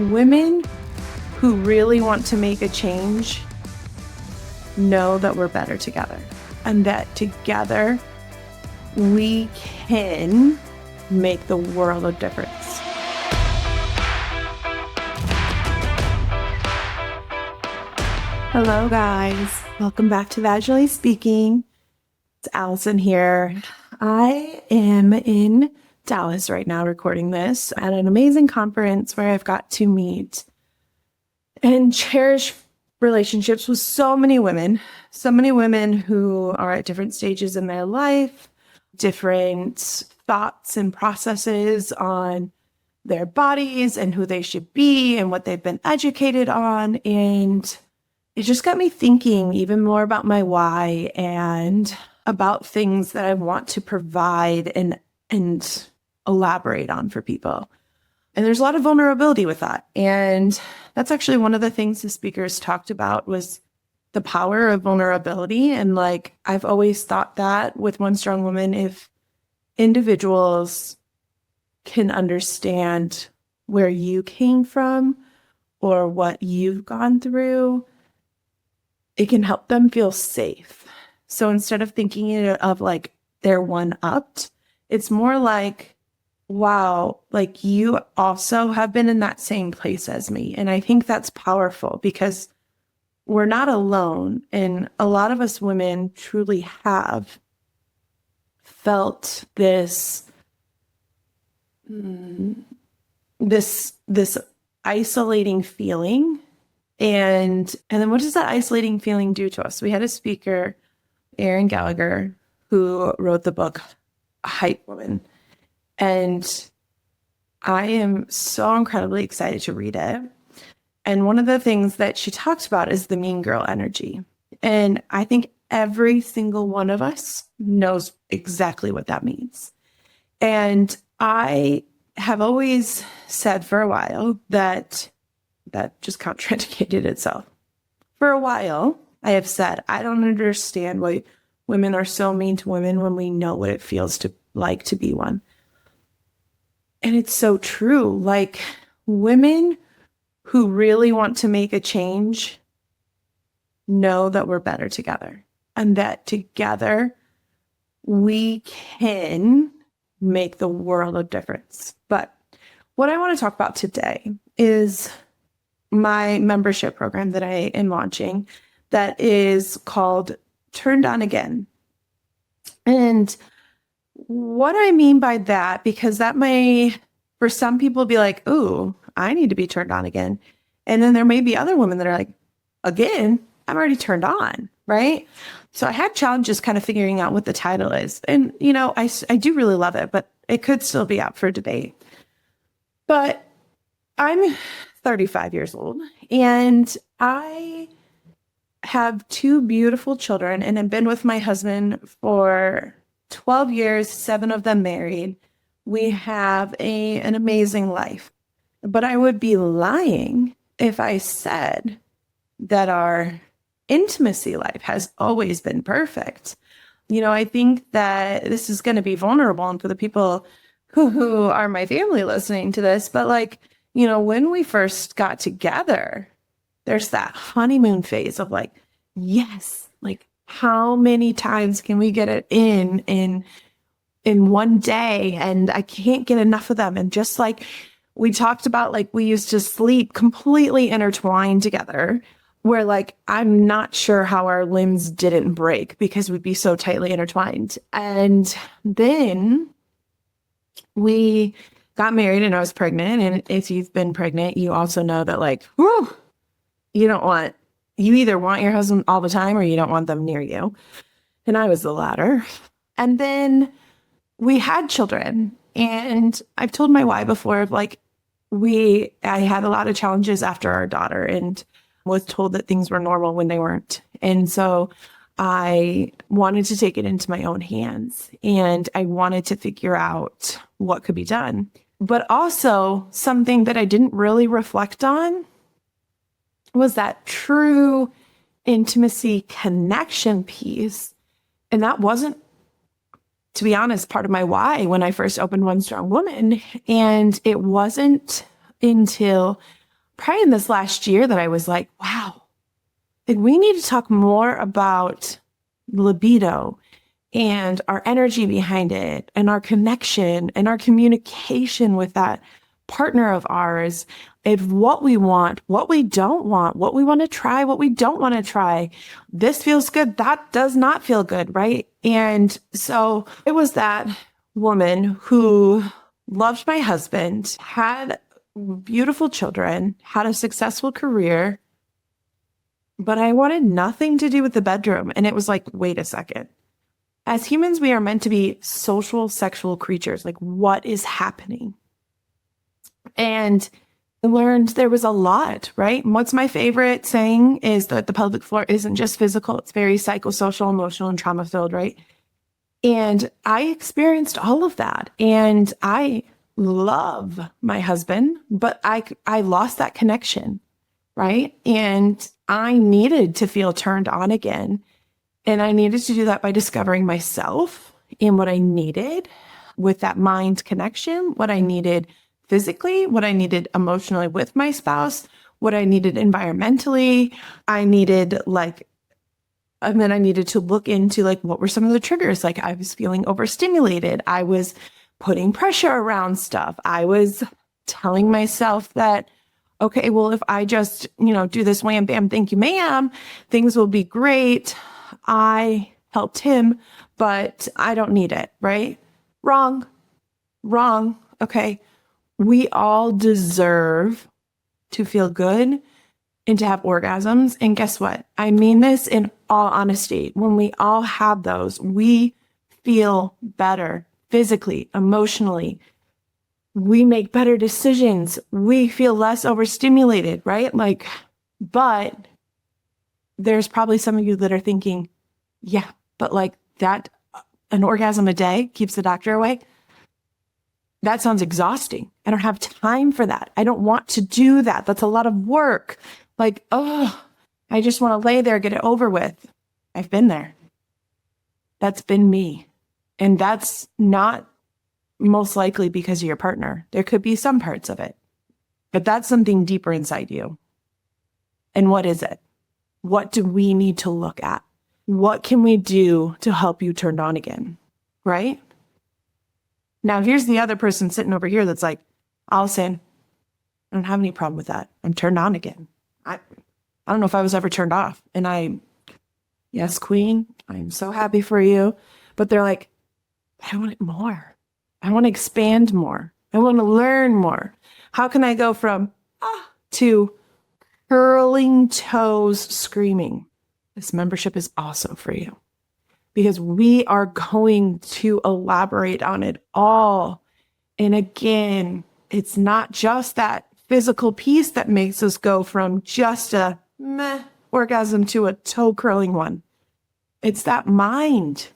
Women who really want to make a change know that we're better together, and that together we can make the world of difference. Hello guys, welcome back to Vaginally Speaking. It's Allison here. I am in Dallas right now recording this at an amazing conference where I've got to meet and cherish relationships with so many women who are at different stages in their life, different thoughts and processes on their bodies and who they should be and what they've been educated on. And it just got me thinking even more about my why and about things that I want to provide and elaborate on for people. And there's a lot of vulnerability with that. And that's actually one of the things the speakers talked about was the power of vulnerability. And like, I've always thought that with One Strong Woman, if individuals can understand where you came from or what you've gone through, it can help them feel safe. So instead of thinking of like they're one-upped, it's more like, wow, like you also have been in that same place as me. And I think that's powerful because we're not alone. And a lot of us women truly have felt this isolating feeling. And then what does that isolating feeling do to us? We had a speaker, Erin Gallagher, who wrote the book Hype Woman. And I am so incredibly excited to read it. And one of the things that she talks about is the mean girl energy. And I think every single one of us knows exactly what that means. And I have always said for a while that just contradicted itself. For a while, I have said, I don't understand why women are so mean to women when we know what it feels to like to be one. And it's so true. Like, women who really want to make a change know that we're better together, and that together we can make the world of difference. But what I want to talk about today is my membership program that I am launching that is called Turned On Again. And what I mean by that, because that may, for some people, be like, ooh, I need to be turned on again. And then there may be other women that are like, again, I'm already turned on, right? So I had challenges kind of figuring out what the title is. And, you know, I do really love it, but it could still be up for debate. But I'm 35 years old and I have two beautiful children and have been with my husband for 12 years, 7 of them married. We have an amazing life. But I would be lying if I said that our intimacy life has always been perfect. You know, I think that this is going to be vulnerable and for the people who are my family listening to this, but like, you know, when we first got together, there's that honeymoon phase of like, yes, like how many times can we get it in one day? And I can't get enough of them. And just like we talked about, like we used to sleep completely intertwined together, where like, I'm not sure how our limbs didn't break because we'd be so tightly intertwined. And then we got married and I was pregnant. And if you've been pregnant, you also know that like, whew, you either want your husband all the time or you don't want them near you. And I was the latter. And then we had children. And I've told my why before, like I had a lot of challenges after our daughter and was told that things were normal when they weren't. And so I wanted to take it into my own hands and I wanted to figure out what could be done. But also something that I didn't really reflect on was that true intimacy connection piece. And that wasn't, to be honest, part of my why when I first opened One Strong Woman. And it wasn't until probably in this last year that I was like, wow, like we need to talk more about libido and our energy behind it and our connection and our communication with that partner of ours, and what we want, what we don't want, what we want to try, what we don't want to try. This feels good. That does not feel good. Right. And so it was that woman who loved my husband, had beautiful children, had a successful career, but I wanted nothing to do with the bedroom. And it was like, wait a second. As humans, we are meant to be social, sexual creatures. Like, what is happening? And I learned there was a lot, right? And what's my favorite saying is that the pelvic floor isn't just physical, it's very psychosocial, emotional, and trauma filled, right? And I experienced all of that. And I love my husband, but I lost that connection, right? And I needed to feel turned on again. And I needed to do that by discovering myself and what I needed with that mind connection, what I needed physically, what I needed emotionally with my spouse, what I needed environmentally. I needed and then I needed to look into like, what were some of the triggers? Like I was feeling overstimulated. I was putting pressure around stuff. I was telling myself that, okay, well, if I just, do this wham, bam, thank you, ma'am, things will be great. I helped him, but I don't need it, right? Wrong. Okay. We all deserve to feel good and to have orgasms. And guess what? I mean this in all honesty. When we all have those, we feel better physically, emotionally. We make better decisions. We feel less overstimulated, right? But there's probably some of you that are thinking, yeah, but that, an orgasm a day keeps the doctor away. That sounds exhausting. I don't have time for that. I don't want to do that. That's a lot of work. I just want to lay there, get it over with. I've been there. That's been me. And that's not most likely because of your partner. There could be some parts of it, but that's something deeper inside you. And what is it? What do we need to look at? What can we do to help you turn on again? Right? Now, here's the other person sitting over here that's like, Allison, I don't have any problem with that. I'm turned on again. I don't know if I was ever turned off. And yes, queen, I'm so happy for you. But they're like, I want it more. I want to expand more. I want to learn more. How can I go from to curling toes screaming? This membership is also for you. Because we are going to elaborate on it all. And again, it's not just that physical piece that makes us go from just a meh orgasm to a toe curling one. It's that mind.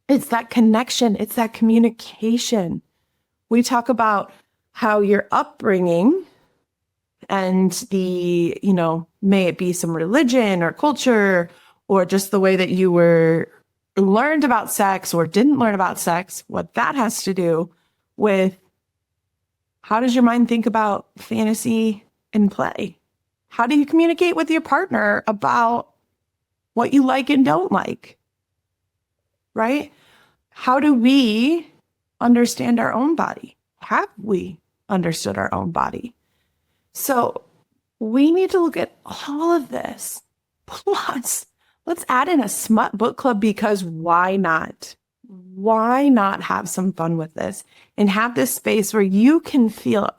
It's that connection. It's that communication. We talk about how your upbringing and the, may it be some religion or culture or just the way that you were learned about sex or didn't learn about sex, what that has to do with how does your mind think about fantasy and play? How do you communicate with your partner about what you like and don't like? Right? How do we understand our own body? Have we understood our own body? So we need to look at all of this. Plus, let's add in a smut book club because why not? Why not have some fun with this and have this space where you can feel,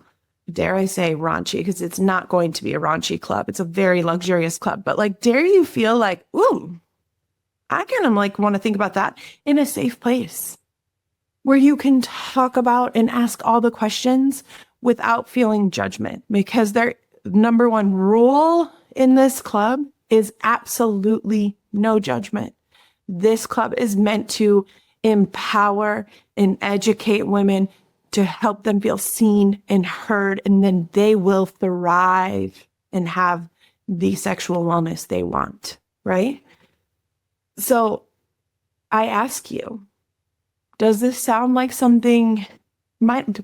dare I say, raunchy, because it's not going to be a raunchy club. It's a very luxurious club. But dare you feel like, ooh, I kind of want to think about that in a safe place where you can talk about and ask all the questions without feeling judgment. Because their number one rule in this club is absolutely no judgment. This club is meant to empower and educate women to help them feel seen and heard, and then they will thrive and have the sexual wellness they want, right? So I ask you, does this sound like something,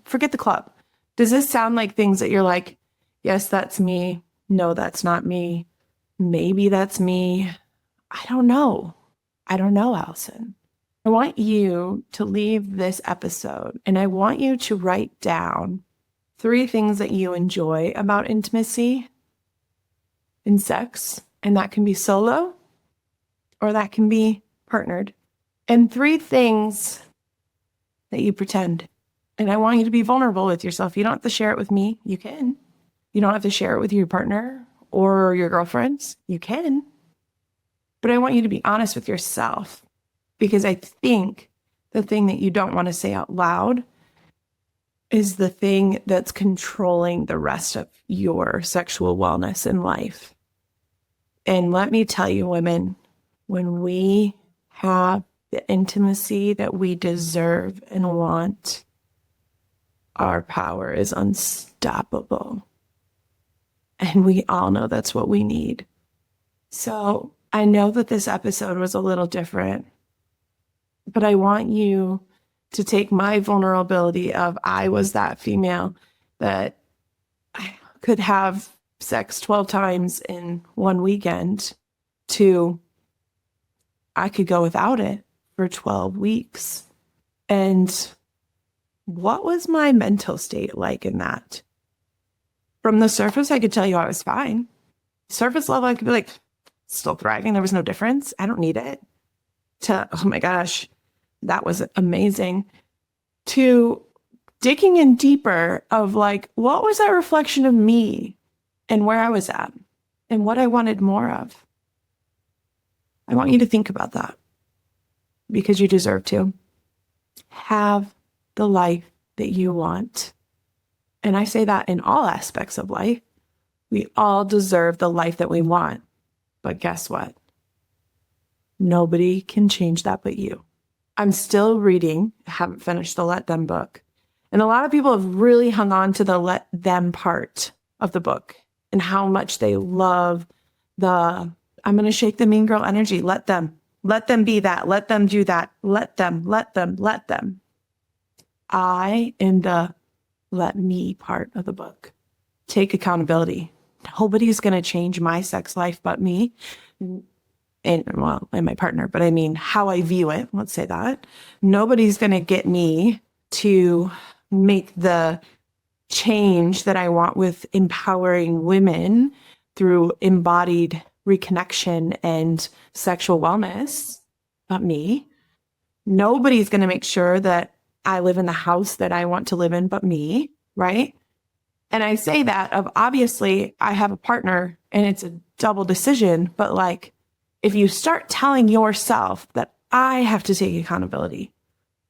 forget the club. Does this sound like things that you're like, Yes, that's me. No, that's not me. Maybe that's me. I don't know. I don't know, Allison. I want you to leave this episode and I want you to write down 3 things that you enjoy about intimacy in sex. And that can be solo or that can be partnered. And 3 things that you pretend. And I want you to be vulnerable with yourself. You don't have to share it with me. You can. You don't have to share it with your partner or your girlfriends. You can. But I want you to be honest with yourself, because I think the thing that you don't want to say out loud is the thing that's controlling the rest of your sexual wellness in life. And let me tell you, women, when we have the intimacy that we deserve and want, our power is unstoppable. And we all know that's what we need. So I know that this episode was a little different, but I want you to take my vulnerability of I was that female that I could have sex 12 times in one weekend to I could go without it for 12 weeks. And what was my mental state like in that? From the surface, I could tell you I was fine. Surface level, I could be like, still thriving. There was no difference. I don't need it. To, oh my gosh, that was amazing. To digging in deeper of like, what was that reflection of me and where I was at and what I wanted more of? I want you to think about that because you deserve to have the life that you want. And I say that in all aspects of life. We all deserve the life that we want. But guess what? Nobody can change that but you. I'm still reading, I haven't finished the Let Them book. And a lot of people have really hung on to the let them part of the book and how much they love the, I'm going to shake the mean girl energy. Let them be that. Let them do that. Let them. I am the let me part of the book. Take accountability. Nobody's going to change my sex life but me. And my partner, but I mean how I view it. Let's say that. Nobody's going to get me to make the change that I want with empowering women through embodied reconnection and sexual wellness, but me. Nobody's going to make sure that I live in the house that I want to live in, but me, right? And I say that of obviously I have a partner and it's a double decision, but like if you start telling yourself that I have to take accountability,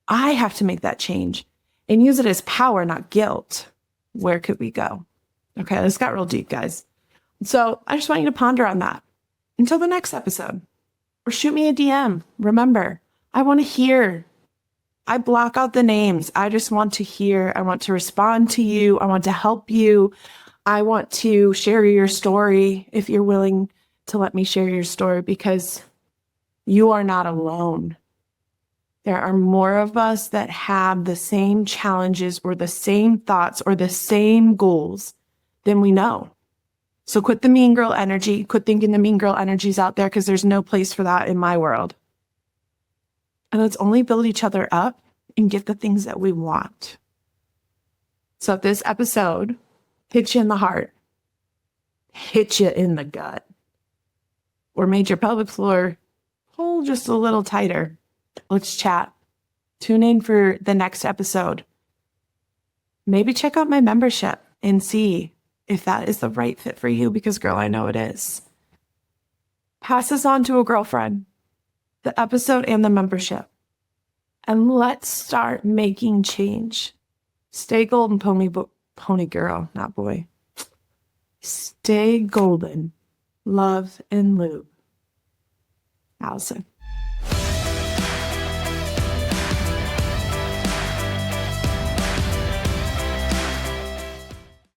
I have to make that change and use it as power, not guilt, where could we go? Okay, this got real deep, guys. So I just want you to ponder on that until the next episode or shoot me a DM. Remember, I want to hear. I block out the names. I just want to hear. I want to respond to you. I want to help you. I want to share your story if you're willing to let me share your story, because you are not alone. There are more of us that have the same challenges or the same thoughts or the same goals than we know. So quit the mean girl energy. Quit thinking the mean girl energy is out there, because there's no place for that in my world. And let's only build each other up and get the things that we want. So if this episode hits you in the heart, hit you in the gut, or made your pelvic floor pull just a little tighter, let's chat. Tune in for the next episode. Maybe check out my membership and see if that is the right fit for you, because girl, I know it is. Pass this on to a girlfriend, the episode and the membership. And let's start making change. Stay golden, pony girl, not boy. Stay golden. Love and lube. Allison.